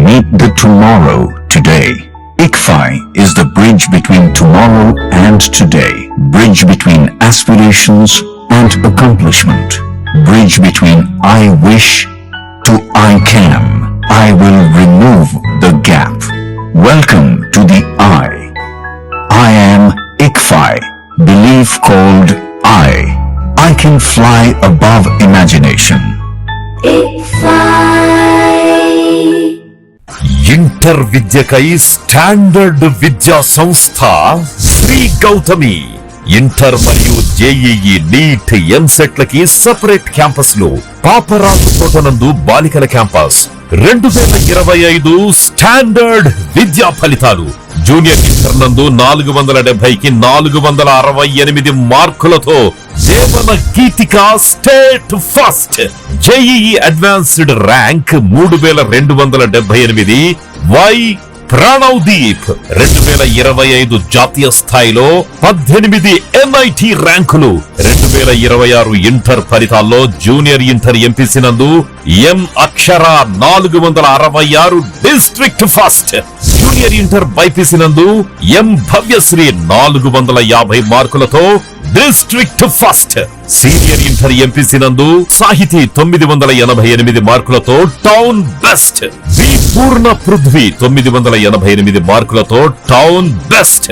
Meet the tomorrow today. ICFI is the bridge between tomorrow and today. Bridge between aspirations and accomplishment. Bridge between I wish to I can. I will remove the gap. Welcome to the I am ICFI. Belief called I can fly above imagination. Inter విద్యకై standard విద్యా సంస్థ Shri Gautami. Inter మరియు JEE, NEET, ఎంసెట్లకి separate క్యాంపస్లు. పాపరాజు తోటనందు బాలికల campus. 2025 standard విద్యా ఫలితాలు. జూనియర్ ఇంటర్ నందు 470కి 468 మార్కులతో Jeevana Geethika state first. JEE advanced rank 3278. Y Pranavdeep 2025 జాతీయ స్థాయిలో 18 ఎన్ఐటి ర్యాంకులు. 2026 ఇంటర్ ఫలితాల్లో జూనియర్ ఇంటర్ ఎంపీసీ నందు ఎం అక్షర 466 district first. Junior inter BiPC నందు ఎం భవ్యశ్రీ 450 మార్కులతో district first. Senior inter MPC నందు సాహితీ 988 మార్కులతో టౌన్ బెస్ట్. వి పూర్ణ పృథ్వీ 988 మార్కులతో town best.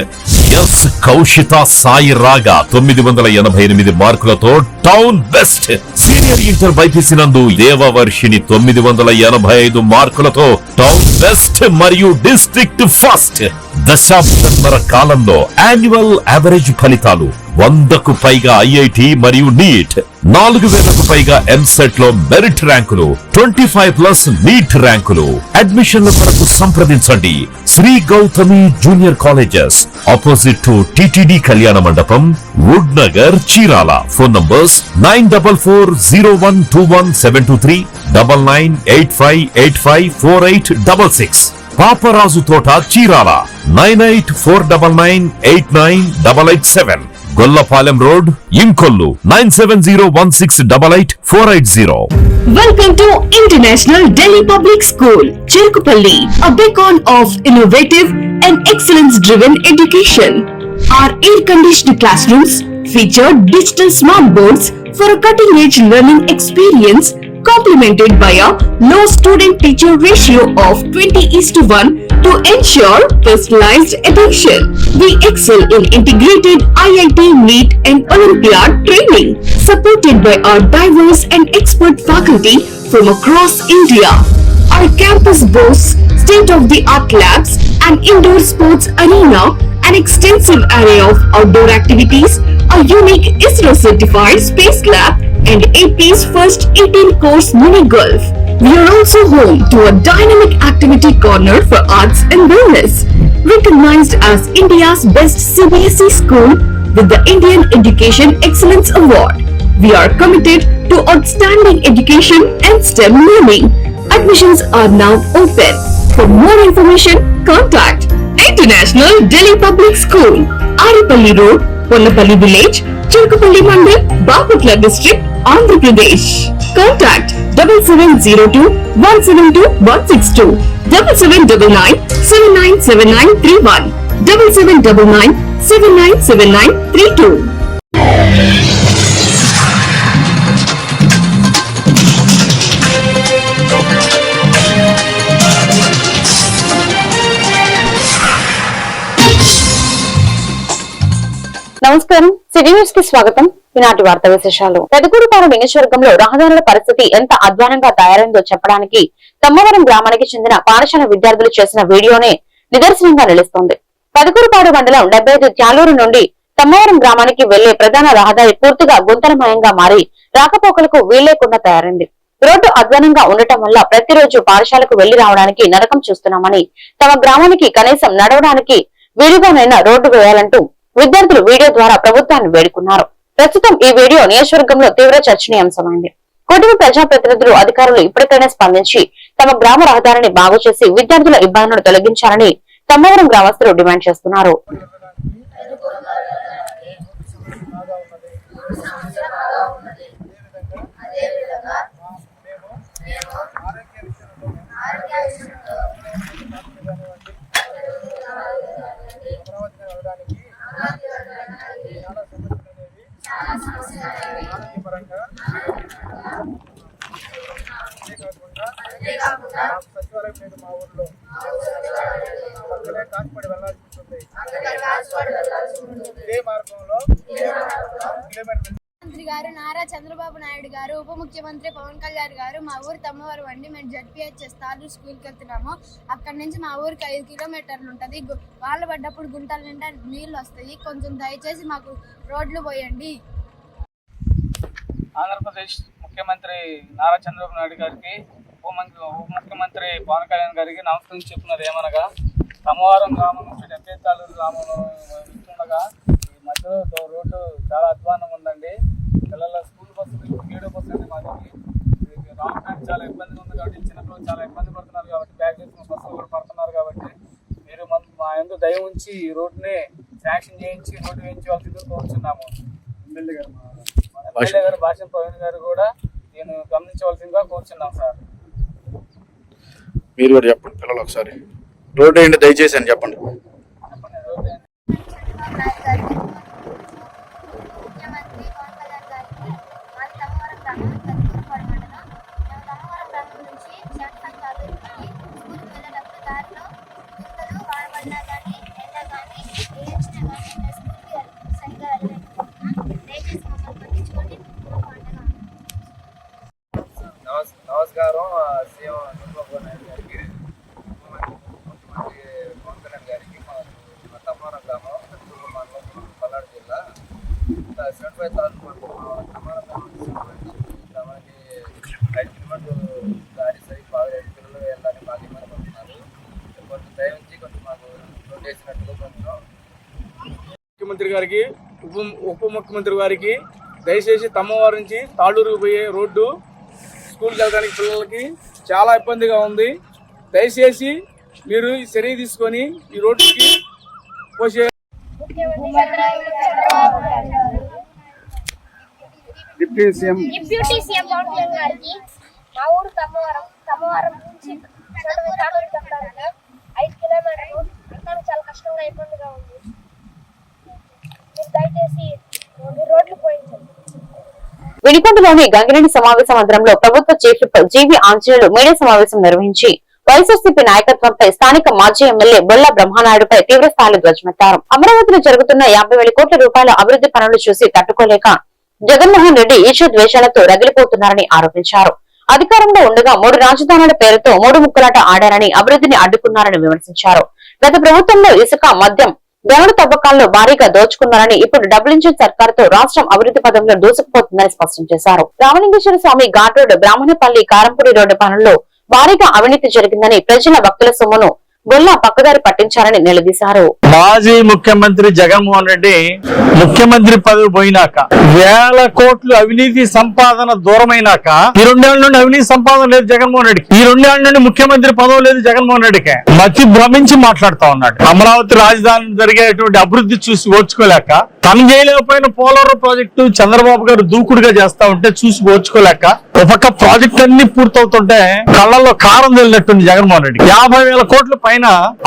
Yes Kaushitha Sai రాగా 988 మార్కులతో town best. Senior inter BiPC నందు దేవవర్షిని 985 మార్కులతో టౌన్ బెస్ట్ మరియు డిస్ట్రిక్ట్ ఫస్ట్. దశాబ్దన్నర కాలంలో యాన్యువల్ యావరేజ్ ఫలితాలు 100కు పైగా ఐఐటి మరియు నీట్, 4000కు పైగా ఎంసెట్ లో మెరిట్ ర్యాంకులు, 25+ నీట్ ర్యాంకులు. అడ్మిషన్ల కొరకు సంప్రదించండి Shri Gautami junior colleges, opposite to TTD కళ్యాణ మండపం, Wood Nagar, Chirala. Phone numbers 9440121723, 9985854866. Paparaju Thota, Chirala 9849989887. Gollapalem road, Inkollu 9701688480. Welcome to International Delhi Public School, Cherukupalli, a beacon of innovative and excellence-driven education. Our air-conditioned classrooms feature digital smart boards for a cutting-edge learning experience, complemented by a low student-teacher ratio of 20:1 to ensure personalized attention. We excel in integrated IIT, NEET and Olympiad training, supported by our diverse and expert faculty from across India. Our campus boasts state-of-the-art labs, an indoor sports arena, an extensive array of outdoor activities, a unique ISRO-certified space lab, and AP's first 18-course mini golf. We are also home to a dynamic activity corner for arts and wellness, recognized as India's best CBSE school with the Indian Education Excellence Award. We are committed to outstanding education and STEM learning. Admissions are now open. For more information, contact International Delhi Public School, Aripalli Road, Ponnapalli Village, Cherukupalli Mandal, Baputla District, Andhra Pradesh. Contact 7702-172-162, 7799-797931, 7799-797932. నమస్కారం, city news కి స్వాగతం. ఈనాటి వార్తా విశేషాలు. పెదకూరుపాడు నియోజకవర్గంలో రహదారుల పరిస్థితి ఎంత అధ్వానంగా తయారైందో చెప్పడానికి తమ్మవరం గ్రామానికి చెందిన పాఠశాల విద్యార్థులు చేసిన వీడియోనే నిదర్శనంగా నిలుస్తోంది. పెదకూరుపాడు మండలం 75 త్యాలూరు నుండి తమ్మవరం గ్రామానికి వెళ్లే ప్రధాన రహదారి పూర్తిగా గుంతలమయంగా మారి రాకపోకలకు వీల్లేకుండా తయారైంది. రోడ్డు అధ్వానంగా ఉండటం వల్ల ప్రతిరోజు పాఠశాలకు వెళ్లి రావడానికి నరకం చూస్తున్నామని, తమ గ్రామానికి కనీసం నడవడానికి వీలుగానైనా రోడ్డు వేయాలంటూ విద్యార్థులు వీడియో ద్వారా ప్రభుత్వాన్ని వేడుకున్నారు. ప్రస్తుతం ఈ వీడియో నియోజకవర్గంలో తీవ్ర చర్చనీయాంశమైంది. కూటమి ప్రజాప్రతినిధులు, అధికారులు ఇప్పటికైనా స్పందించి తమ గ్రామ రహదారిని బాగు చేసి విద్యార్థుల ఇబ్బందులను తొలగించాలని తమ్మవరం గ్రామస్తులు డిమాండ్ చేస్తున్నారు. లేదు మా ఊర్లో. పక్కనే కాసుపడి వెళ్ళాల్సి ఉంటుంది. ఇదే మార్గంలో కిలోమీటర్ ముఖ్యమంత్రి గారు నారా చంద్రబాబు నాయుడు గారు, ఉప ముఖ్యమంత్రి పవన్ కళ్యాణ్ గారు మా ఊరు తమ్మవరం అండి. మేము జడ్పీహెచ్ఎస్ తాలూరు స్కూల్కి వెళ్తున్నాము. అక్కడి నుంచి మా ఊరికి 5 కిలోమీటర్లు ఉంటుంది. వాళ్ళ పడ్డప్పుడు గుంటల నిండా నీళ్ళు వస్తాయి. కొంచెం దయచేసి మాకు రోడ్లు పోయండి. ఆంధ్రప్రదేశ్ ముఖ్యమంత్రి నారా చంద్రబాబు నాయుడు గారికి, ఉప ముఖ్యమంత్రి పవన్ కళ్యాణ్ గారికి నమస్కారం చెప్తున్నది ఏమనగా, తమ్మవరం గ్రామం నుంచి డెబ్బేతాలూరు గ్రామంలో వెళ్తుండగా ఈ మధ్యలో రోడ్డు చాలా అధ్వానంగా ఉందండి. పిల్లల స్కూల్ బస్సులు 7% మాది రావడానికి చాలా ఇబ్బందిగా ఉంది కాబట్టి చిన్నపిల్లలు చాలా ఇబ్బంది పడుతున్నారు కాబట్టి బ్యాగ్ చేసుకున్న బస్సులు కూడా పడుతున్నారు కాబట్టి మీరు మా ఎందుకు దయ ఉంచి ఈ రోడ్డుని శాంక్షన్ చేయించి రోడ్డు వేయించవలసిందిగా కోరుచున్నాము. ఎమ్మెల్యే గారు భాష ప్రవీణ్ గారు కూడా నేను గమనించవలసిందిగా కోరుచున్నాం సార్. మీరు కూడా చెప్పండి పిల్లలు ఒకసారి రోడ్డు ఏంటి దయచేసి అని చెప్పండి. ముఖ్యమంత్రి పవన్ కళ్యాణ్ గారికి మాది తమ్మవరం గ్రామం, తక్కువపాడు మండలం. మేము తమ్మవరం గ్రామం నుంచి శాంక్షన్ తాలూరుకి స్కూల్కి వెళ్ళేటప్పుడు దారిలో గుంతలు వాడబడినా కానీ ఎండ కానీ ఏ వచ్చినా కానీ మేము స్కూల్కి సరిగ్గా వెళ్ళలేకపోతున్నాం. దయచేసి మమ్మల్ని పట్టించుకోండి. నమస్కారం. సీఎం చంద్రబాబు నాయుడు గారికి, ముఖ్యమంత్రి పవన్ కళ్యాణ్ గారికి, మా తమ్మవరం గ్రామం తూర్పు మండలం పల్నాడు జిల్లా 75,000 తమ్మవరం గ్రామానికి 5 కిలోమీటర్లు దారి సరి బాగా పిల్లలు వెళ్ళాలని మాకు ఇబ్బంది పడుతున్నారు. కొంచెం దయవుంచి కొంచెం మాకు రోడ్డు వేసినట్టుగా కొంచెం ముఖ్యమంత్రి గారికి, ఉప ముఖ్యమంత్రి గారికి దయచేసి తమ్మవారి నుంచి తాళూరుకు పోయే రోడ్డు స్కూల్కి వెళ్ళడానికి పిల్లలకి చాలా ఇబ్బందిగా ఉంది. దయచేసి మీరు చర్య తీసుకొని ఈ రోడ్డుకి పోసే డిప్యూటీ సీఎం పవన్ కళ్యాణ్ గారికి మా ఊరు తమ్మవరం నుంచి 5 కిలోమీటర్లు వెళ్ళడానికి చాలా కష్టంగా ఇబ్బందిగా ఉంది. మీరు దయచేసి రోడ్లు పోయించండి. విడికొండలోని గంగిరెడ్డి సమావేశ మందిరంలో ప్రభుత్వ చీఫ్ విప్ జీవి ఆంజనేయులు మీడియా సమావేశం నిర్వహించి వైఎస్ఆర్సీపీ నాయకత్వంపై స్థానిక మాజీ ఎమ్మెల్యే బొల్ల బ్రహ్మనాయుడుపై తీవ్ర స్థాయిలో ధ్వజమెత్తారు. అమరావతిలో జరుగుతున్న 50,000 కోట్ల రూపాయల అభివృద్ధి పనులు చూసి తట్టుకోలేక జగన్మోహన్ రెడ్డి ఈర్ష్యాద్వేషాలతో రగిలిపోతున్నారని ఆరోపించారు. అధికారంలో ఉండగా 3 రాజధానుల పేరుతో 3 ముక్కలాట ఆడారని, అభివృద్ధిని అడ్డుకున్నారని విమర్శించారు. గత ప్రభుత్వంలో ఇసుక, మద్యం, గనుల తవ్వకాల్లో భారీగా దోచుకున్నారని, ఇప్పుడు డబుల్ ఇంజిన్ సర్కారుతో రాష్ట్రం అభివృద్ధి పదంలో దూసుకుపోతుందని స్పష్టం చేశారు. రామలింగేశ్వర స్వామి ఘాట్ రోడ్డు, బ్రాహ్మణపల్లి, కారంపూడి రోడ్డు పనుల్లో భారీగా అవినీతి జరిగిందని, ప్రజల భక్తుల సొమ్మును గొల్ల పక్కదారి పట్టించారని నిలదీశారు. మాజీ ముఖ్యమంత్రి జగన్మోహన్ రెడ్డి ముఖ్యమంత్రి పదవి పోయినాక 1,000 కోట్లు అవినీతి సంపాదన దూరమైనాక ఈ 2 ఏళ్ల నుండి అవినీతి సంపాదన లేదు జగన్మోహన్ రెడ్డికి. ఈ 2 ఏళ్ల నుండి ముఖ్యమంత్రి పదవి లేదు జగన్మోహన్ రెడ్డికి. మతి భ్రమించి మాట్లాడుతా ఉన్నాడు. అమరావతి రాజధాని జరిగేటువంటి అభివృద్ధి చూసి ఓర్చుకోలేక, తను చేయలేకపోయిన పోలవరం ప్రాజెక్టు చంద్రబాబు గారు దూకుడుగా చేస్తా ఉంటే చూసి ఓర్చుకోలేక, ఒక పక్క ప్రాజెక్ట్ అన్ని పూర్తవుతుంటే కళ్ళల్లో కారం తెలినట్టుంది జగన్మోహన్ రెడ్డి. 50,000 కోట్ల పైన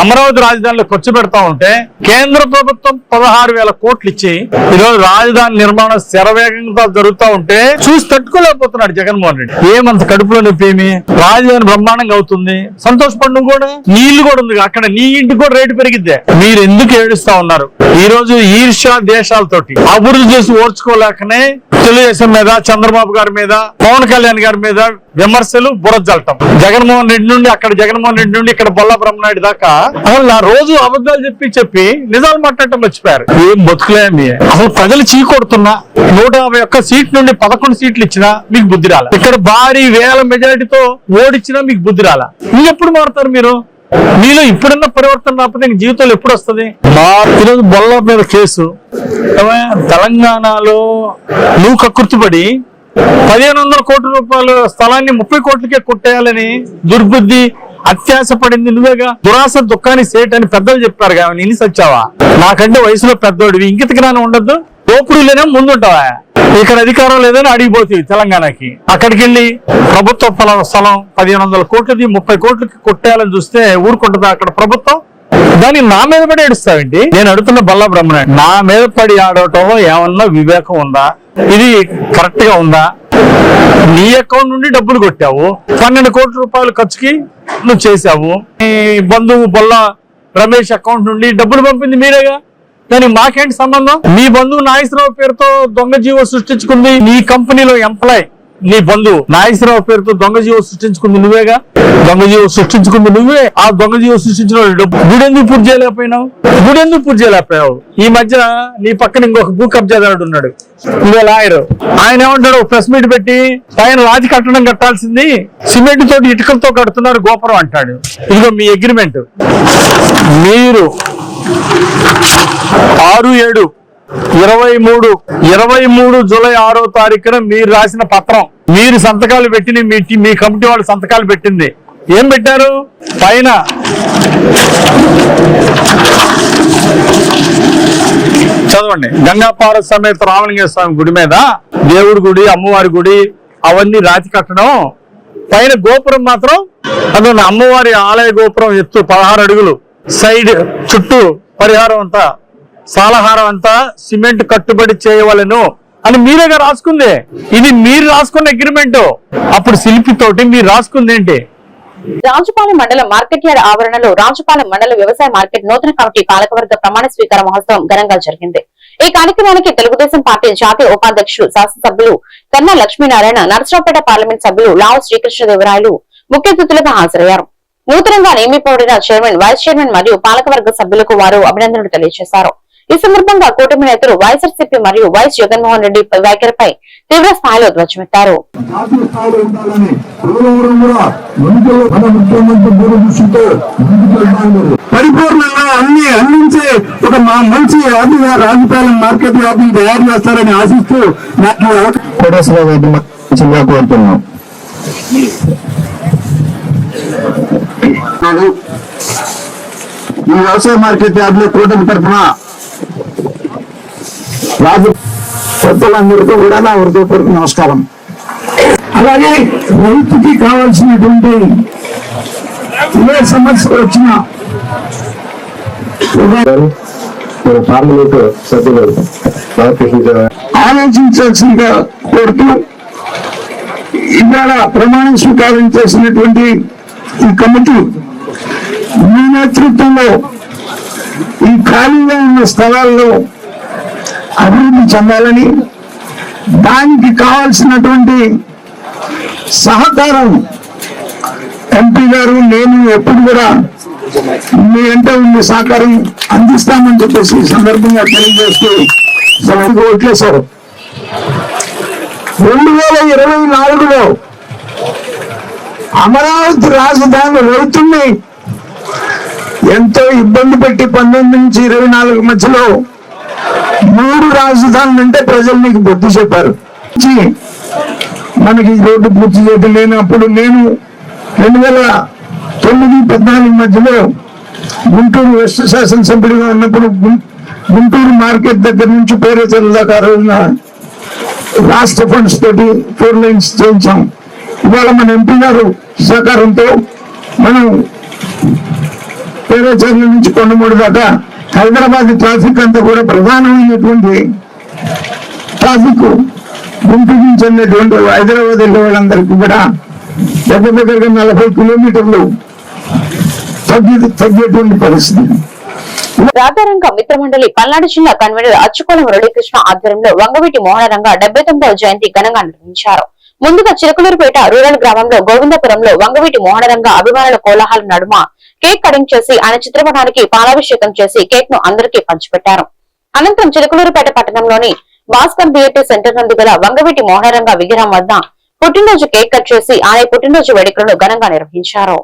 అమరావతి రాజధానిలో ఖర్చు పెడతా ఉంటే కేంద్ర ప్రభుత్వం 16,000 కోట్లు ఇచ్చి ఈరోజు రాజధాని నిర్మాణం శరవేగంగా జరుగుతూ ఉంటే చూసి తట్టుకోలేకపోతున్నాడు జగన్మోహన్ రెడ్డి. ఏమంత కడుపులో నొప్పేమి, రాజధాని బ్రహ్మాండంగా అవుతుంది, సంతోషపడడం కూడా, నీళ్లు కూడా ఉంది అక్కడ, నీ ఇంటికి కూడా రేటు పెరిగిద్దే. మీరు ఎందుకు ఏడుస్తా ఉన్నారు? ఈ రోజు ఈర్ష్యా దేశాలతోటి అభివృద్ధి చేసి ఓర్చుకోలేకనే తెలుగుదేశం మీద, చంద్రబాబు గారి మీద, పవన్ కళ్యాణ్ గారి మీద విమర్శలు, బురజల్టం. జగన్మోహన్ రెడ్డి నుండి అక్కడ, జగన్మోహన్ రెడ్డి నుండి ఇక్కడ బొల్ల బ్రహ్మనాయుడు దాకా అసలు ఆ రోజు అబద్ధాలు చెప్పి నిజాలు మాట్లాడటం మర్చిపోయారు. ఏం బతుకులేమి. అసలు ప్రజలు చీకొడుతున్నా 151 సీట్ నుండి 11 సీట్లు ఇచ్చినా మీకు బుద్ధి రాల. ఇక్కడ భారీ 1000 మెజారిటీతో ఓడిచ్చినా మీకు బుద్ధి రాల. ఇంకెప్పుడు మారుతారు మీరు? మీలో ఇప్పుడున్న పరివర్తన రాకపోతే జీవితంలో ఎప్పుడు వస్తుంది? ఈరోజు బొల్ల మీద కేసు, తెలంగాణలో నువ్వు కక్కుర్తిపడి 1,500 కోట్ల రూపాయల స్థలాన్ని 30 కోట్లకే కొట్టేయాలని దుర్బుద్ధి, అత్యాశ పడింది నువ్వేగా. దురాశ దుఃఖాన్ని సేట్ అని పెద్దలు చెప్పారు కానీ ఇన్ని సచ్చావా? నాకంటే వయసులో పెద్దోడివి, ఇంకిత జ్ఞానం ఉండద్దు, తోపుడు లేనే ముందుంటావా? ఇక్కడ అధికారం లేదని అడిగిపోతుంది తెలంగాణకి. అక్కడికి వెళ్ళి ప్రభుత్వ స్థలం 1,500 కోట్లది 30 కోట్లకి కొట్టేయాలని చూస్తే ఊరుకుంటుందా అక్కడ ప్రభుత్వం? దాన్ని నా మీద పడి ఏడుస్తావేంటి? నేను అడుగుతున్న బొల్ల బ్రహ్మనాయుడు, నా మీద పడి ఆడటం ఏమన్నా వివేకం ఉందా? ఇది కరెక్ట్ గా ఉందా? నీ అకౌంట్ నుండి డబ్బులు కొట్టావు, 12 కోట్ల రూపాయలు ఖర్చుకి నువ్వు చేశావు. నీ బంధువు బొల్ల రమేష్ అకౌంట్ నుండి డబ్బులు పంపింది మీరేగా, దానికి మాకేంటి సంబంధం? మీ బంధువు నాగేశ్వరరావు పేరుతో దొంగ జీవో సృష్టించుకుంది, నీ కంపెనీలో ఎంప్లాయ్ నీ బంధువు నాగేశ్వరరావు పేరుతో దొంగ జీవో సృష్టించుకుంది నువ్వేగా. దొంగ జీవో సృష్టించుకుంది నువ్వే. ఆ దొంగ జీవో సృష్టించిన డబ్బు గుడెందుకు పూర్తి చేయలేకపోయావు? ఈ మధ్య నీ పక్కన ఇంకొక భూ కబ్జాదారుడు ఉన్నాడు, ఇదే లాయర్. ఆయన ఏమంటాడు, ప్రెస్ మీట్ పెట్టి ఆయన రాజు కట్టడం కట్టాల్సింది సిమెంట్ తోటి ఇటుకలతో కడుతున్నారు గోపురం అంటాడు. ఇదిగో మీ అగ్రిమెంట్. మీరు 6/7/23 జూలై 6వ తారీఖున మీరు రాసిన పత్రం, మీరు సంతకాలు పెట్టిన మీ కమిటీ వాళ్ళు సంతకాలు పెట్టింది ఏం పెట్టారు? పైన చదవండి. గంగాపార సమేత రామలింగేశ్వర స్వామి గుడి మీద దేవుడి గుడి, అమ్మవారి గుడి అవన్నీ రాతి కట్టడం, పైన గోపురం మాత్రం అదే అమ్మవారి ఆలయ గోపురం ఎత్తు 16 అడుగులు, సైడ్ చుట్టూ పరిహారం అంతా సాలహారం అంతా సిమెంట్ కట్టుబడి చేయవలను అని మీరేగా రాసుకుంది. ఇది మీరు రాసుకున్న అగ్రిమెంట్. అప్పుడు శిల్పితోటి మీరు రాసుకుంది ఏంటి? రాజుపాలెం మండలం మార్కెట్ యార్డ్ ఆవరణలో రాజుపాలెం మండల వ్యవసాయ మార్కెట్ నూతన కమిటీ పాలకవర్గ ప్రమాణ స్వీకార మహోత్సవం ఘనంగా జరిగింది. ఈ కార్యక్రమానికి తెలుగుదేశం పార్టీ జాతీయ ఉపాధ్యక్షులు శాసనసభ్యులు కన్నా లక్ష్మీనారాయణ, నరసరావుపేట పార్లమెంట్ సభ్యులు లావు శ్రీకృష్ణదేవరాయలు ముఖ్య అతిథులుగా హాజరయ్యారు. నూతనంగా నియమింపబడిన చైర్మన్, వైస్ చైర్మన్ మరియు పాలకవర్గ సభ్యులకు వారు అభినందనలు తెలియజేశారు. ఈ సందర్భంగా కూటమి నేతలు వైఎస్ఆర్సీపీ మరియు వైఎస్ జగన్మోహన్ రెడ్డి వైఖరిపై తీవ్ర స్థాయిలో ధ్వజమెత్తారు. పరిపూర్ణంగా అన్ని అందించే ఒక మంచి రాజుపాలెం మార్కెట్ వ్యాప్తిని తయారు చేస్తారని ఆశిస్తూ నాకు కోరుతున్నాం. ఈ వ్యవసాయ మార్కెట్ యార్డ్ లో కూటమి తరఫున రాజు పెద్దలందరికీ కూడా నా హృదయపూర్వక నమస్కారం. అలాగే రైతుకి కావాల్సినటువంటి ఏ సమస్య వచ్చినా పార్లమెంట్ సభ్యులు ఆలోచించాల్సిందిగా కోరుతూ ఇవాళ ప్రమాణ స్వీకారం చేసినటువంటి ఈ కమిటీ మీ నేతృత్వంలో ఈ ఖాళీగా ఉన్న స్థలాల్లో అభివృద్ధి చెందాలని, దానికి కావాల్సినటువంటి సహకారం ఎంపీ గారు, నేను ఎప్పుడు కూడా మీ వెంట ఉండే సహకారం అందిస్తామని చెప్పేసి ఈ సందర్భంగా తెలియజేస్తూ ఓట్లేశారు. 2024లో అమరావతి రాజధాని రైతుల్ని ఎంతో ఇబ్బంది పెట్టి 19 నుంచి 24 మధ్యలో 3 రాజధానులు అంటే ప్రజలు మీకు బుద్ధి చెప్పారు. మనకి రోడ్డు పూర్తి చేయడం లేనప్పుడు నేను 2009-14 మధ్యలో గుంటూరు వెస్ట్ శాసనసభ్యుడిగా ఉన్నప్పుడు గుంటూరు మార్కెట్ దగ్గర నుంచి పేరేచర్ల దాకా రోజున రాష్ట్ర ఫండ్స్ తోటి 4 లైన్స్ చేయించాం. ఇవాళ మన ఎంపీ గారు సహకారంతో మనం పేరేచర్ల నుంచి కొండమూడు దాకా హైదరాబాద్ ట్రాఫిక్ అంతా కూడా ప్రధానమైనటువంటి ట్రాఫిక్ గుంటూరు నుంచి వెళ్ళేటువంటి హైదరాబాద్ వెళ్ళే వాళ్ళందరికీ కూడా దగ్గరగా 40 కిలోమీటర్లు తగ్గేటువంటి పరిస్థితి. రాధారంగ మిత్రమండలి పల్నాడు జిల్లా కన్వీనర్ అచ్చుకోల మురళీకృష్ణ ఆధ్వర్యంలో వంగవీటి మోహనరంగ 79వ జయంతి ఘనంగా నిర్వహించారు. ముందుగా చిలకలూరుపేట రూరల్ గ్రామంలో గోవిందపురంలో వంగవీటి మోహనరంగ అభిమానుల కోలాహల నడుమ కేక్ కటింగ్ చేసి ఆయన చిత్రపటానికి పాలాభిషేకం చేసి కేక్ ను అందరికీ పంచిపెట్టారు. అనంతరం చిలకలూరుపేట పట్టణంలోని భాస్కర్ థియేటర్ సెంటర్ నందు గల వంగవీటి మోహనరంగ విగ్రహం వద్ద పుట్టినరోజు కేక్ కట్ చేసి ఆయన పుట్టినరోజు వేడుకలను ఘనంగా నిర్వహించారు.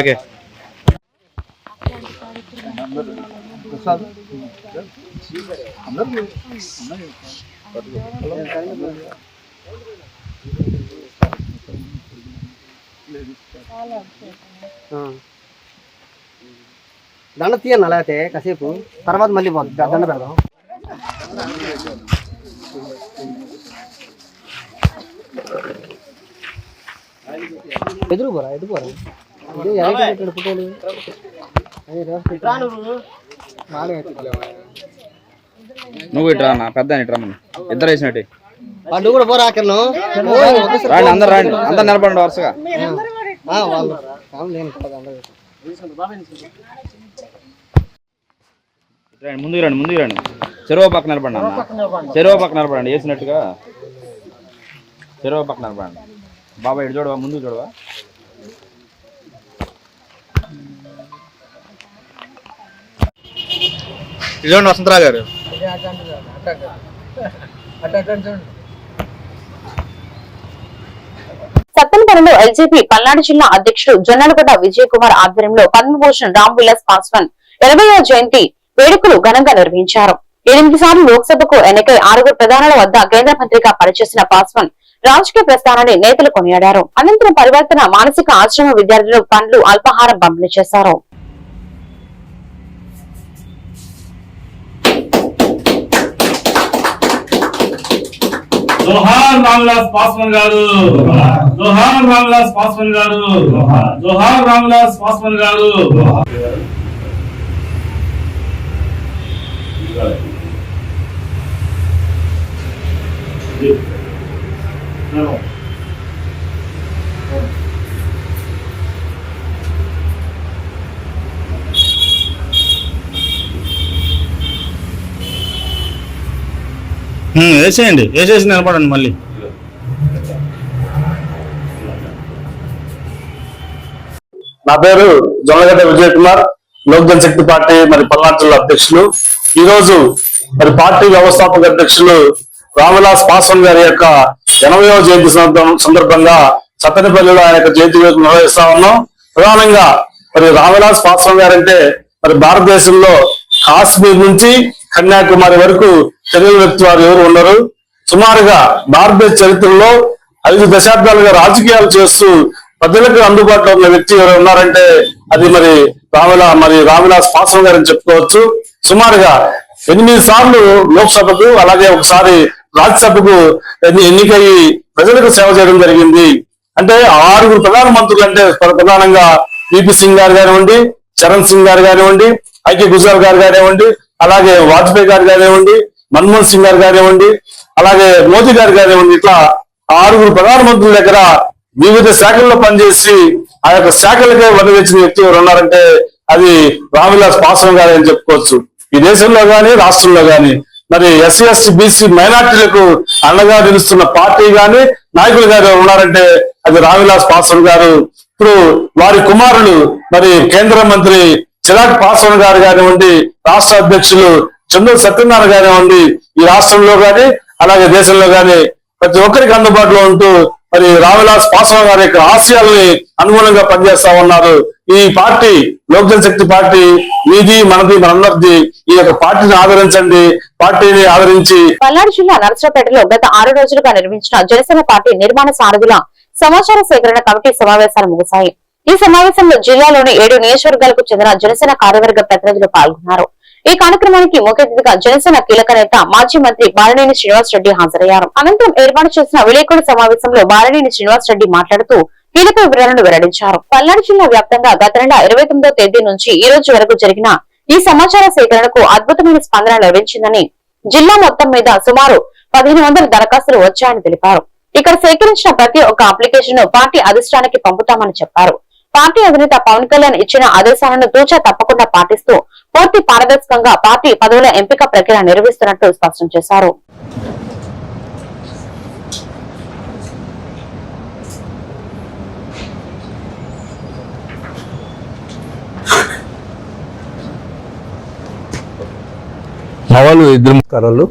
ఓకే దండ తీయన్న లేకపోతే కాసేపు తర్వాత మళ్ళీ దండ పెడదాం. ఎదురు పోరా ఇదే ఎవరికి పెట్టాడు ఫోటోలు నువ్వు ఇట్రా నా పెద్ద ఇట్రా మనం ఇద్దరు వేసినట్టు నువ్వు కూడా పోరా కిరణం రాండి అందరు నిలబడండి వరుసగా ముందుకు రండి చెరువు పక్క నిలబడండి అన్న చెరువు పక్క నిలబడండి వేసినట్టుగా చెరువు పక్క నిలబడండి బాబా ఇటు చూడవా ముందుకు చూడవా చూడండి వసంతరావు గారు సత్తెనపల్లిలో ఎల్జేపీ పల్నాడు జిల్లా అధ్యక్షుడు జొన్నలగడ్డ విజయ్ కుమార్ ఆధ్వర్యంలో పద్మభూషణ్ రామ్ విలాస్ పాస్వాన్ 80వ జయంతి వేడుకలు ఘనంగా నిర్వహించారు. 8 సార్లు లోక్సభకు ఎన్నికై 6 ప్రధానుల వద్ద కేంద్ర మంత్రిగా పనిచేసిన పాస్వాన్ రాజకీయ ప్రస్థానాన్ని నేతలు కొనియాడారు. అనంతరం పరివర్తన మానసిక ఆశ్రమ విద్యార్థులు పండ్లు అల్పాహారం పంపిణీ చేశారు. జోహార్ రామ్విలాస్ పాస్వాన్ గారు, జోహార్ రామ్విలాస్ పాస్వాన్ గారు, జోహార్ రామ్విలాస్ పాస్వాన్ గారు. వేసేసి నిలబడండి మళ్ళీ. నా పేరు జొన్నగడ్డ విజయ్ కుమార్, లోక్ జనశక్తి పార్టీ పల్నాడు జిల్లా అధ్యక్షులు. ఈ రోజు పార్టీ వ్యవస్థాపక అధ్యక్షులు రామ్విలాస్ పాస్వాన్ గారి యొక్క 80వ జయంతి సందర్భంగా సత్తెనపల్లిలో ఆయన యొక్క జయంతి వేడుకలు నిర్వహిస్తా ఉన్నాం. ప్రధానంగా రామ్విలాస్ పాస్వాన్ గారు అంటే భారతదేశంలో కాశ్మీర్ నుంచి కన్యాకుమారి వరకు తెలియని వ్యక్తి వారు ఎవరు ఉన్నారు. సుమారుగా భారతదేశ చరిత్రలో 5 దశాబ్దాలుగా రాజకీయాలు చేస్తూ ప్రజలకు అందుబాటులో ఉన్న వ్యక్తి ఎవరు ఉన్నారంటే అది రామ్విలాస్ పాస్వాన్ గారు అని చెప్పుకోవచ్చు. సుమారుగా 8 సార్లు లోక్సభకు అలాగే ఒకసారి రాజ్యసభకు ఎన్నికయ్యి ప్రజలకు సేవ చేయడం జరిగింది. అంటే 6 ప్రధానమంత్రులు అంటే ప్రధానంగా విపి సింగ్ గారు కానివ్వండి, చరణ్ సింగ్ గారు కానివ్వండి, ఐకే గుజరాల్ గారు కానివ్వండి, అలాగే వాజ్పేయి గారు కానివ్వండి, మన్మోహన్ సింగ్ గారు కానివ్వండి, అలాగే మోదీ గారు కానివ్వండి, ఇట్లా 6 ప్రధానమంత్రుల దగ్గర వివిధ శాఖల్లో పనిచేసి ఆ యొక్క శాఖలకే వదిలించిన వ్యక్తి ఎవరు ఉన్నారంటే అది రామ్విలాస్ పాస్వాన్ గారు అని చెప్పుకోవచ్చు. ఈ దేశంలో గాని రాష్ట్రంలో గాని ఎస్సీ ఎస్టీ బీసీ మైనార్టీలకు అండగా నిలుస్తున్న పార్టీ గాని నాయకులు గారు ఉన్నారంటే అది రామ్విలాస్ పాస్వాన్ గారు. ఇప్పుడు వారి కుమారులు కేంద్ర మంత్రి చిరాగ్ పాస్వాన్ గారు కానివ్వండి, రాష్ట్ర అధ్యక్షులు చంద్ర సత్యనారాయణ కానివ్వండి, ఈ రాష్ట్రంలో గాని అలాగే దేశంలో గాని ప్రతి ఒక్కరికి అందుబాటులో ఉంటూ రామ్విలాస్ పాస్వాన్ గారి యొక్క ఆశయాల్ని అనుగుణంగా పనిచేస్తా ఉన్నారు. ఈ పార్టీ లోక్ జనశక్తి పార్టీ మీది మనది మనందరిది. ఈ యొక్క పార్టీని ఆదరించండి, పార్టీని ఆదరించి. పల్నాడు జిల్లా నరసరావుపేటలో గత 6 రోజులుగా నిర్వహించిన జనసేన పార్టీ నిర్మాణ సారథుల సమాచార సేకరణ కమిటీ సమావేశాలు ముగిశాయి. ఈ సమావేశంలో జిల్లాలోని 7 నియోజకవర్గాలకు చెందిన జనసేన కార్యవర్గ ప్రతినిధులు పాల్గొన్నారు. ఈ కార్యక్రమానికి ముఖ్య అతిథిగా జనసేన కీలక నేత మాజీ మంత్రి బాలినేని శ్రీనివాస్ రెడ్డి హాజరయ్యారు. అనంతరం ఏర్పాటు చేసిన విలేకరుల సమావేశంలో బాలినేని శ్రీనివాస్ రెడ్డి మాట్లాడుతూ కీలక వివరాలను వెల్లడించారు. పల్నాడు జిల్లా వ్యాప్తంగా గత నెల 29వ తేదీ నుంచి ఈ రోజు వరకు జరిగిన ఈ సమాచార సేకరణకు అద్భుతమైన స్పందన లభించిందని, జిల్లా మొత్తం మీద సుమారు 1500 దరఖాస్తులు వచ్చాయని తెలిపారు. ఇక్కడ సేకరించిన ప్రతి ఒక్క అప్లికేషన్ ను పార్టీ అధిష్టానానికి పంపుతామని చెప్పారు. పార్టీ అధినేత పవన్ కళ్యాణ్ ఇచ్చిన ఆదేశాలను తూచా తప్పకుండా పాటిస్తూ పూర్తి పారదర్శకంగా పార్టీ పదవుల ఎంపిక ప్రక్రియ నిర్వహిస్తున్నట్లు స్పష్టం చేశారు. నమస్కారాలు.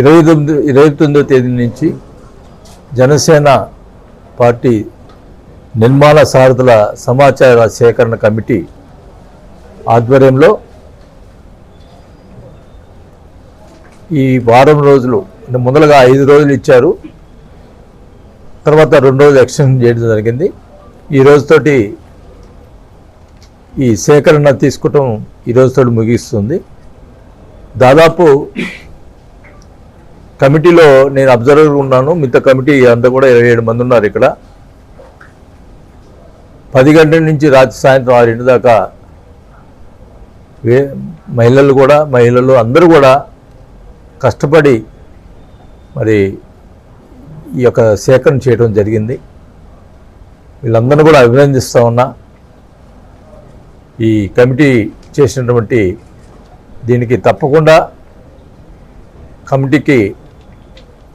29వ తేదీ నుంచి జనసేన పార్టీ నిర్మాణ సారథుల సమాచార సేకరణ కమిటీ ఆధ్వర్యంలో ఈ వారం రోజులు మొదలుగా 5 రోజులు ఇచ్చారు, తర్వాత 2 రోజులు ఎక్స్టెన్షన్ చేయడం జరిగింది. ఈ రోజుతోటి ఈ సేకరణ తీసుకోవటం ఈ రోజుతో ముగిస్తుంది. దాదాపు కమిటీలో నేను అబ్జర్వర్ ఉన్నాను. మిగతా కమిటీ అంతా కూడా 27 మంది ఉన్నారు. ఇక్కడ 10 గంటల నుంచి రాత్రి సాయంత్రం 6 దాకా మహిళలు అందరూ కూడా కష్టపడి మరి ఈ యొక్క సేకరణ చేయడం జరిగింది. వీళ్ళందరూ కూడా అభినందిస్తూ ఉన్నా. ఈ కమిటీ చేసినటువంటి దీనికి తప్పకుండా కమిటీకి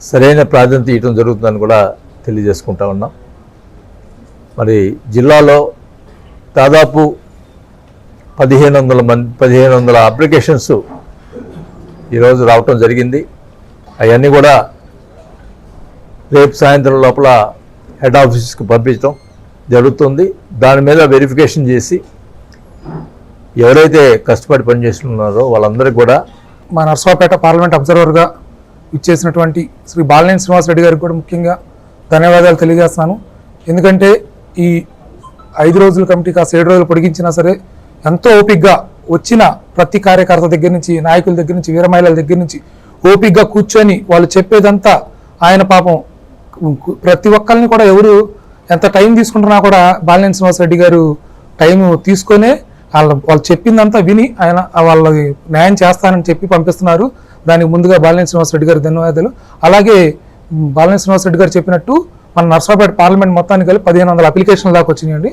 సరైన ప్రాధాన్యత ఇవ్వడం జరుగుతుందని కూడా తెలియజేసుకుంటా ఉన్నాం. మరి జిల్లాలో దాదాపు 1500 అప్లికేషన్స్ ఈరోజు రావటం జరిగింది. అవన్నీ కూడా రేపు సాయంత్రం లోపల హెడ్ ఆఫీస్కి పంపించడం జరుగుతుంది. దాని మీద వెరిఫికేషన్ చేసి ఎవరైతే కష్టపడి పనిచేస్తున్నారో వాళ్ళందరికీ కూడా మా నర్సాపేట పార్లమెంట్ అబ్జర్వర్గా ఇచ్చేసినటువంటి శ్రీ బాలినేని శ్రీనివాసరెడ్డి గారికి కూడా ముఖ్యంగా ధన్యవాదాలు తెలియజేస్తున్నాను. ఎందుకంటే ఈ 5 రోజుల కమిటీ కాస్త 7 రోజులు పొడిగించినా సరే ఎంతో ఓపికగా వచ్చిన ప్రతి కార్యకర్త దగ్గర నుంచి, నాయకుల దగ్గర నుంచి, వీర మహిళల దగ్గర నుంచి ఓపికగా కూర్చొని వాళ్ళు చెప్పేదంతా ఆయన పాపం ప్రతి ఒక్కరిని కూడా ఎవరు ఎంత టైం తీసుకుంటున్నా కూడా బాలినేని శ్రీనివాసరెడ్డి గారు టైం తీసుకొనే వాళ్ళు చెప్పిందంతా విని ఆయన వాళ్ళకి న్యాయం చేస్తానని చెప్పి పంపిస్తున్నారు. దానికి ముందుగా బాలినేని శ్రీనివాసరెడ్డి గారికి ధన్యవాదాలు. అలాగే బాలినేని శ్రీనివాసరెడ్డి గారు చెప్పినట్టు మన నర్సాపేట పార్లమెంట్ మొత్తానికి కలిపి 1500 అప్లికేషన్ల దాకా వచ్చినాయండి.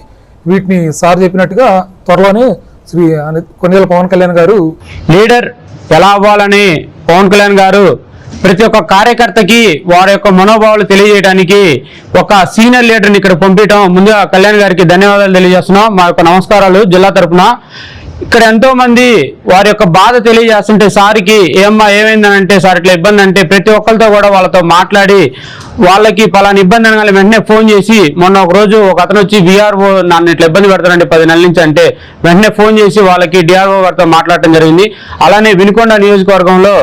వీటిని సార్ చెప్పినట్టుగా త్వరలోనే శ్రీ కొనిదెల పవన్ కళ్యాణ్ గారు లీడర్ ఎలా అవ్వాలని పవన్ కళ్యాణ్ గారు ప్రతి ఒక్క కార్యకర్తకి వారి యొక్క మనోభావాలు తెలియజేయడానికి ఒక సీనియర్ లీడర్ని ఇక్కడ పంపించడం ముందుగా కళ్యాణ్ గారికి ధన్యవాదాలు తెలియజేస్తున్నాం. మా యొక్క నమస్కారాలు జిల్లా తరఫున. ఇక్కడ ఎంతో మంది వారి యొక్క బాధ తెలియజేస్తుంటే సార్కి ఏమైందని అంటే సార్ ఇట్లా ఇబ్బంది అంటే ప్రతి ఒక్కరితో కూడా వాళ్ళతో మాట్లాడి వాళ్ళకి పలానా ఇబ్బంది అనగానే వెంటనే ఫోన్ చేసి మొన్న ఒక రోజు ఒక అతను వచ్చి విఆర్ఓ నన్ను ఇట్లా ఇబ్బంది పెడతానంటే 10 నెలల నుంచి అంటే వెంటనే ఫోన్ చేసి వాళ్ళకి డిఆర్ఓ గారితో మాట్లాడటం జరిగింది. అలానే వినుకొండ నియోజకవర్గంలో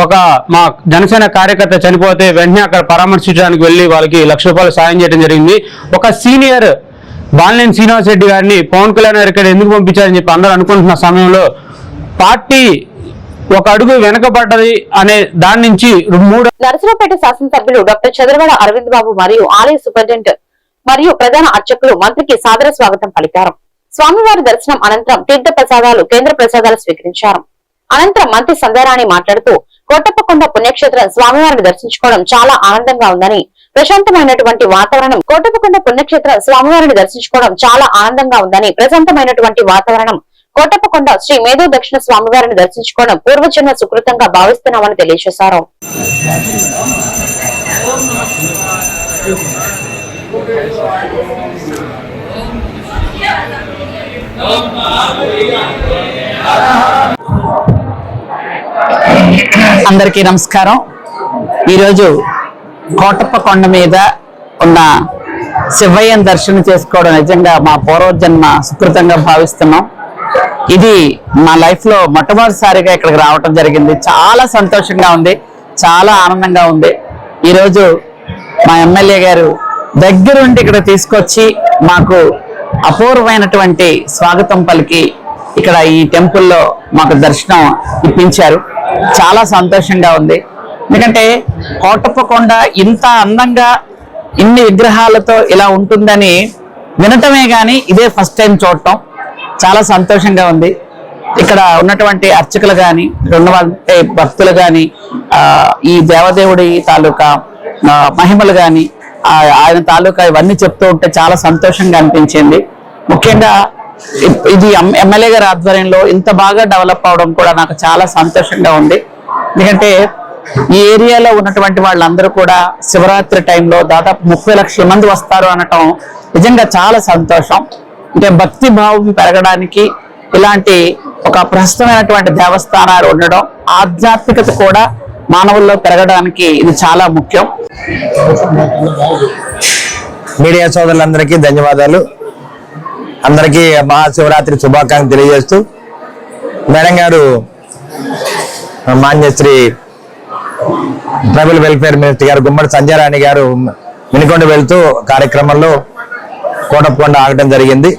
ఒక మా జనసేన కార్యకర్త చనిపోతే వెంటనే అక్కడ పరామర్శించడానికి వెళ్ళి వాళ్ళకి ₹1,00,000 సాయం చేయడం జరిగింది. ఒక సీనియర్ బాలినేని శ్రీనివాసరెడ్డి గారిని పవన్ కళ్యాణ్ గారు ఇక్కడ ఎందుకు పంపించారని చెప్పి అందరూ అనుకుంటున్న సమయంలో పార్టీ ఒక అడుగు వెనకబడ్డది అనే దాని నుంచి 3 నరసరావుపేట శాసనసభ్యులు డాక్టర్ చంద్రవాడ అరవింద్ బాబు మరియు ఆలయ సూపరింటెండెంట్ మరియు ప్రధాన అర్చకులు మంత్రికి సాదర స్వాగతం పలికారు. స్వామివారి దర్శనం అనంతరం తీర్థ ప్రసాదాలు, కేంద్ర ప్రసాదాలు స్వీకరించారు. అనంతరం మంత్రి సంధ్యారాణి మాట్లాడుతూ కోటప్పకొండ పుణ్యక్షేత్రం స్వామివారిని దర్శించుకోవడం చాలా ఆనందంగా ఉందని, ప్రశాంతమైనటువంటి వాతావరణం కోటప్పకొండ పుణ్యక్షేత్రం స్వామివారిని దర్శించుకోవడం చాలా ఆనందంగా ఉందని, ప్రశాంతమైనటువంటి వాతావరణం కోటప్పకొండ శ్రీ మేధో దక్షిణ స్వామివారిని దర్శించుకోవడం పూర్వజన్మ సుకృతంగా భావిస్తున్నామని తెలియజేశారు. అందరికీ నమస్కారం. ఈరోజు కోటప్పకొండ మీద ఉన్న శివయ్యను దర్శనం చేసుకోవడం నిజంగా మా పూర్వజన్మ సుకృతంగా భావిస్తున్నాం. ఇది మా లైఫ్ లో మొట్టమొదటిసారిగా ఇక్కడికి రావటం జరిగింది. చాలా సంతోషంగా ఉంది, చాలా ఆనందంగా ఉంది. ఈరోజు మా ఎమ్మెల్యే గారు దగ్గరుండి ఇక్కడ తీసుకొచ్చి మాకు అపూర్వమైనటువంటి స్వాగతం పలికి ఇక్కడ ఈ టెంపుల్లో మాకు దర్శనం ఇప్పించారు. చాలా సంతోషంగా ఉంది. ఎందుకంటే కోటప్పకొండ ఇంత అందంగా ఇన్ని విగ్రహాలతో ఇలా ఉంటుందని వినటమే గాని ఇదే ఫస్ట్ టైం చూడటం. చాలా సంతోషంగా ఉంది. ఇక్కడ ఉన్నటువంటి అర్చకులు కానీ, ఉన్నటువంటి భక్తులు కానీ, ఈ దేవదేవుడి తాలూకా మహిమలు కానీ, ఆయన తాలూకా ఇవన్నీ చెప్తూ ఉంటే చాలా సంతోషంగా అనిపించింది. ముఖ్యంగా ఇది ఎమ్మెల్యే గారి ఆధ్వర్యంలో ఇంత బాగా డెవలప్ అవడం కూడా నాకు చాలా సంతోషంగా ఉంది. ఎందుకంటే ఈ ఏరియాలో ఉన్నటువంటి వాళ్ళందరూ కూడా శివరాత్రి టైంలో దాదాపు 30 లక్షల మంది వస్తారు అనటం నిజంగా చాలా సంతోషం. అంటే భక్తి భావం పెరగడానికి ఇలాంటి ఒక ప్రస్తుతమైనటువంటి దేవస్థానాలు ఉండడం, ఆధ్యాత్మికత కూడా మానవుల్లో పెరగడానికి ఇది చాలా ముఖ్యం. మీడియా సోదరులందరికీ ధన్యవాదాలు. అందరికీ మహాశివరాత్రి శుభాకాంక్షలు తెలియజేస్తూ మేడం గారు మాన్యశ్రీ ట్రైబల్ వెల్ఫేర్ మినిస్టర్ గారు గుమ్మడి సంధ్యారాణి గారు వినుకొండ వెళ్తూ కార్యక్రమంలో కోటప్పకొండ ఆగటం జరిగింది.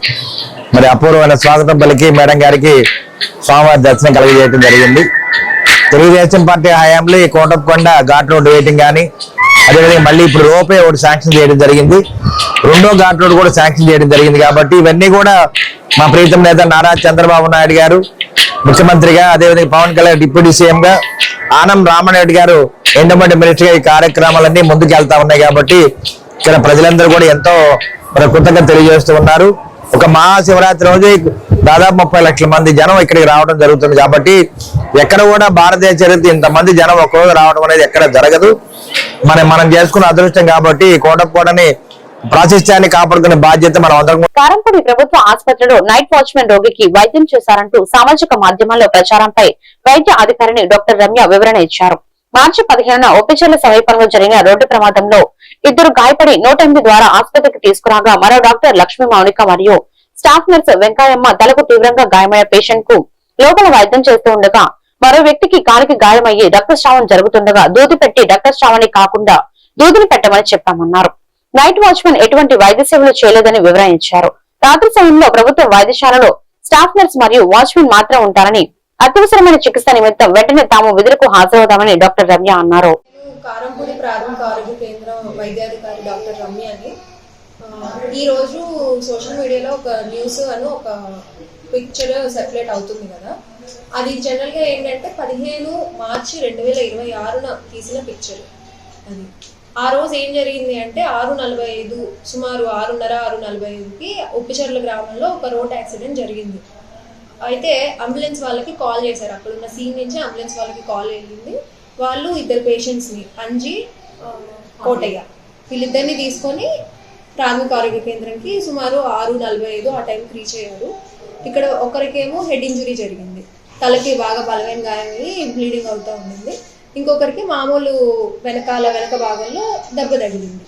మరి అపూర్వమైన స్వాగతం పలికి మేడం గారికి స్వామివారి దర్శనం కలిగజేయడం జరిగింది. తెలుగుదేశం పార్టీ హయాంలో ఈ కోటప్పకొండ ఘాట్ రోడ్ వేయటం కానీ, అదేవిధంగా మళ్ళీ ఇప్పుడు రోపే ఒకటి శాంక్షన్ చేయడం జరిగింది, రెండో ఘాట్ రోడ్ కూడా శాంక్షన్ చేయడం జరిగింది. కాబట్టి ఇవన్నీ కూడా మా ప్రీతం నేత నారా చంద్రబాబు నాయుడు గారు ముఖ్యమంత్రిగా, అదేవిధంగా పవన్ కళ్యాణ్ డిప్యూటీ సీఎం గా, ఆనం రామనాయుడు గారు ఎండోమెంట్ మినిస్టర్ గా ఈ కార్యక్రమాలన్నీ ముందుకు వెళ్తా ఉన్నాయి. కాబట్టి ఇక్కడ ప్రజలందరూ కూడా ఎంతో కృతజ్ఞత తెలియజేస్తూ ఉన్నారు. ఒక మహాశివరాత్రి రోజు దాదాపు 30 లక్షల మంది జనం ఇక్కడికి రావడం జరుగుతుంది. కాబట్టి ఎక్కడ కూడా భారతదేశ చరిత్ర ఇంతమంది జనం ఒక్కరోజు రావడం అనేది ఎక్కడ జరగదు. మనం చేసుకున్న అదృష్టం. కాబట్టి కోటప్పకొండని ప్రాశస్త్యాన్ని కాపాడుకునే బాధ్యత మనం అందరం. కారంపూడి ప్రభుత్వ ఆసుపత్రిలో నైట్ వాచ్మెన్ రోగికి వైద్యం చేశారంటూ సామాజిక మాధ్యమాల్లో ప్రచారంపై వైద్య అధికారిని డాక్టర్ రమ్య వివరణ ఇచ్చారు. మార్చి 15న ఒప్పిచెర్ల సమీపంలో జరిగిన రోడ్డు ప్రమాదంలో 2 గాయపడి 108 ద్వారా ఆసుపత్రికి తీసుకురాగా మరో డాక్టర్ లక్ష్మీ మౌనిక మరియు స్టాఫ్ నర్స్ వెంకయ్యమ్మ తలకు తీవ్రంగా గాయమైన పేషెంట్ కు లోపల వైద్యం చేస్తూ ఉండగా మరో వ్యక్తికి కాలికి గాయమయ్యి రక్తస్రావం జరుగుతుండగా దూది పెట్టి రక్తస్రావాన్ని కాకుండా దూదిని పెట్టమని చెప్పామన్నారు. నైట్ వాచ్మెన్ ఎటువంటి వైద్య సేవలు చేయలేదని వివరించారు. రాత్రి సమయంలో ప్రభుత్వ వైద్యశాలలో స్టాఫ్ నర్స్ మరియు వాచ్మెన్ మాత్రం ఉంటారని, అత్యవసరమైన చికిత్స నిమిత్తం వెంటనే తాము విధులకు హాజరవుదామని డాక్టర్ రమ్య అన్నారు. కారంపూడి ప్రాథమిక ఆరోగ్య కేంద్రం వైద్యాధికారి డాక్టర్ రమ్య అని ఈ రోజు సోషల్ మీడియాలో ఒక న్యూస్ అని ఒక పిక్చర్ సర్క్యులేట్ అవుతుంది కదా. అది జనరల్ గా ఏంటంటే 15 మార్చి 2026న తీసిన పిక్చర్. అది ఆ రోజు ఏం జరిగింది అంటే 6:45 సుమారు 6:30-6:45కి ఒప్పిచెర్ల గ్రామంలో ఒక రోడ్ యాక్సిడెంట్ జరిగింది. అయితే అంబులెన్స్ వాళ్ళకి కాల్ చేశారు. అక్కడ ఉన్న సీన్ నుంచి అంబులెన్స్ వాళ్ళకి కాల్ వెళ్ళింది. వాళ్ళు 2 పేషెంట్స్ని అంజీ కోటయ్య వీళ్ళిద్దరిని తీసుకొని ప్రాథమిక ఆరోగ్య కేంద్రంకి సుమారు 6:45 ఆ టైంకి రీచ్ అయ్యారు. ఇక్కడ ఒకరికేమో హెడ్ ఇంజురీ జరిగింది, తలకి బాగా బలమైన గాయమయ్యి బ్లీడింగ్ అవుతూ ఉండింది. ఇంకొకరికి మామూలు వెనక భాగంలో దెబ్బ తగిలింది.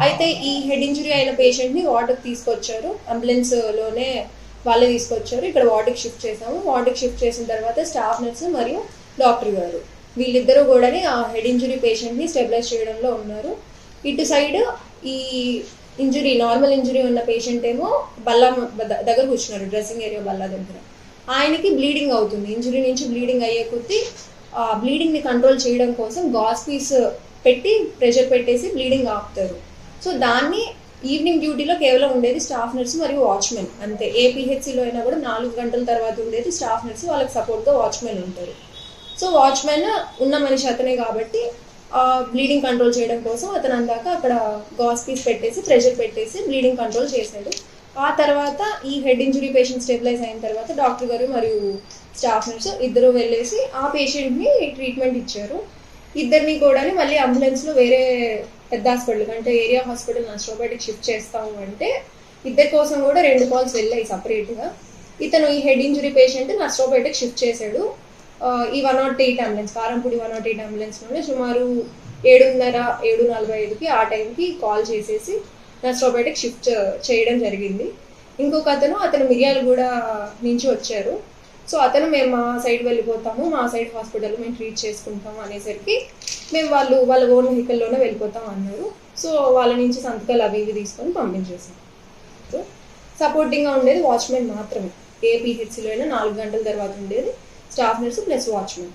అయితే ఈ హెడ్ ఇంజురీ అయిన పేషెంట్ని వార్డుకి తీసుకొచ్చారు. అంబులెన్స్లోనే వాళ్ళే తీసుకొచ్చారు. ఇక్కడ వార్డుకి షిఫ్ట్ చేసాము. వార్డుకి షిఫ్ట్ చేసిన తర్వాత స్టాఫ్ నర్సు మరియు డాక్టర్ గారు వీళ్ళిద్దరూ కూడా ఆ హెడ్ ఇంజురీ పేషెంట్ని స్టెబిలైజ్ చేయడంలో ఉన్నారు. ఇటు సైడ్ ఈ ఇంజురీ నార్మల్ ఇంజురీ ఉన్న పేషెంట్ ఏమో బల్లా దగ్గర కూర్చున్నారు, డ్రెస్సింగ్ ఏరియా బల్లా దగ్గర. ఆయనకి బ్లీడింగ్ అవుతుంది. ఇంజురీ నుంచి బ్లీడింగ్ అయ్యే కొద్దీ ఆ బ్లీడింగ్ని కంట్రోల్ చేయడం కోసం గాస్ పీస్ పెట్టి ప్రెషర్ పెట్టేసి బ్లీడింగ్ ఆపుతారు. సో దాన్ని ఈవినింగ్ డ్యూటీలో కేవలం ఉండేది స్టాఫ్ నర్సు మరియు వాచ్మెన్ అంతే. ఏ పిహెచ్సిలో అయినా కూడా 4 గంటల తర్వాత ఉండేది స్టాఫ్ నర్సు, వాళ్ళకి సపోర్ట్గా వాచ్మెన్ ఉంటారు. సో వాచ్మెన్ ఉన్న మనిషి అతనే కాబట్టి బ్లీడింగ్ కంట్రోల్ చేయడం కోసం అతను అందాక అక్కడ గాస్ పీస్ పెట్టేసి ప్రెషర్ పెట్టేసి బ్లీడింగ్ కంట్రోల్ చేశాడు. ఆ తర్వాత ఈ హెడ్ ఇంజురీ పేషెంట్ స్టెబిలైజ్ అయిన తర్వాత డాక్టర్ గారు మరియు స్టాఫ్ నర్సు ఇద్దరు వెళ్ళేసి ఆ పేషెంట్ని ట్రీట్మెంట్ ఇచ్చారు. ఇద్దరిని కూడా మళ్ళీ అంబులెన్స్లో వేరే పెద్ద హాస్పిటల్ అంటే ఏరియా హాస్పిటల్ నర్సరావుపేటకి షిఫ్ట్ చేస్తాము అంటే ఇద్దరి కోసం కూడా 2 కాల్స్ వెళ్ళాయి సపరేట్గా. ఇతను ఈ హెడ్ ఇంజురీ పేషెంట్ నర్సరావుపేటకి షిఫ్ట్ చేశాడు. ఈ 108 అంబులెన్స్ కారంపూడి 108 అంబులెన్స్లోనే సుమారు 7:30-7:45కి ఆ టైంకి కాల్ చేసేసి నర్సరావుపేటకి షిఫ్ట్ చేయడం జరిగింది. ఇంకొక అతను మిర్యాలగూడ నుంచి వచ్చారు. సో మేము మా సైడ్ వెళ్ళిపోతాము, మా సైడ్ హాస్పిటల్ మేము ట్రీట్ చేసుకుంటాము అనేసరికి మేము వాళ్ళ ఓన్ వెహికల్లోనే వెళ్ళిపోతాం అన్నారు. సో వాళ్ళ నుంచి సంతకాలు అవి ఇవి తీసుకొని పంపించేసాం. సో సపోర్టింగ్గా ఉండేది వాచ్మెన్ మాత్రమే. ఏ పిహెచ్సిలో అయినా 4 గంటల తర్వాత ఉండేది స్టాఫ్ నర్సు ప్లస్ వాచ్మెన్.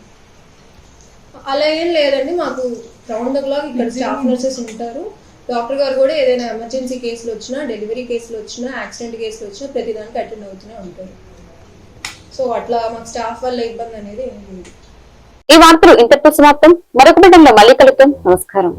అలా ఏం లేదండి, మాకు రౌండ్ ద క్లాక్ ఇక్కడ స్టాఫ్ నర్సెస్ ఉంటారు. డాక్టర్ గారు కూడా ఏదైనా ఎమర్జెన్సీ కేసులు వచ్చినా, డెలివరీ కేసులు వచ్చినా, యాక్సిడెంట్ కేసులు వచ్చినా ప్రతిదానికి అటెండ్ అవుతూనే ఉంటారు. సో అట్లా మాకు స్టాఫ్ వల్ల ఇబ్బంది అనేది ఏం లేదు. ఈ వార్తలు ఇంతటితో సమాప్తం. మరొక బిడ్డలో మళ్ళీ కలుద్దాం. నమస్కారం.